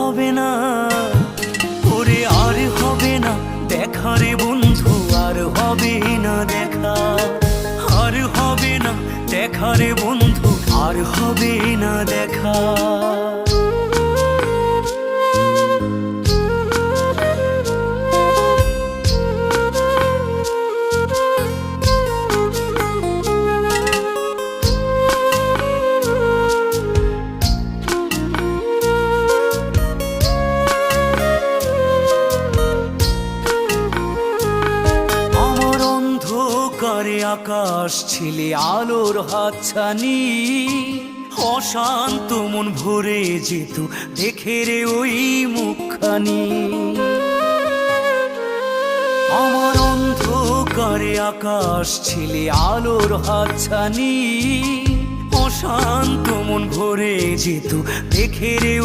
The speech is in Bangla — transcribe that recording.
হবে না, ওরে আর হবে না দেখা রে বন্ধু, আর হবে না দেখা, আর হবে না দেখা রে বন্ধু, আর হবে না দেখা। করে আকাশ ছিলে আলোর হাতছানি, অশান্ত মন ভরে যেত দেখে রে ওই মুখখানি। আমার অন্ধকারে আকাশ ছিলে আলোর হাতছানি, অশান্ত মন ভরে যেত দেখে রে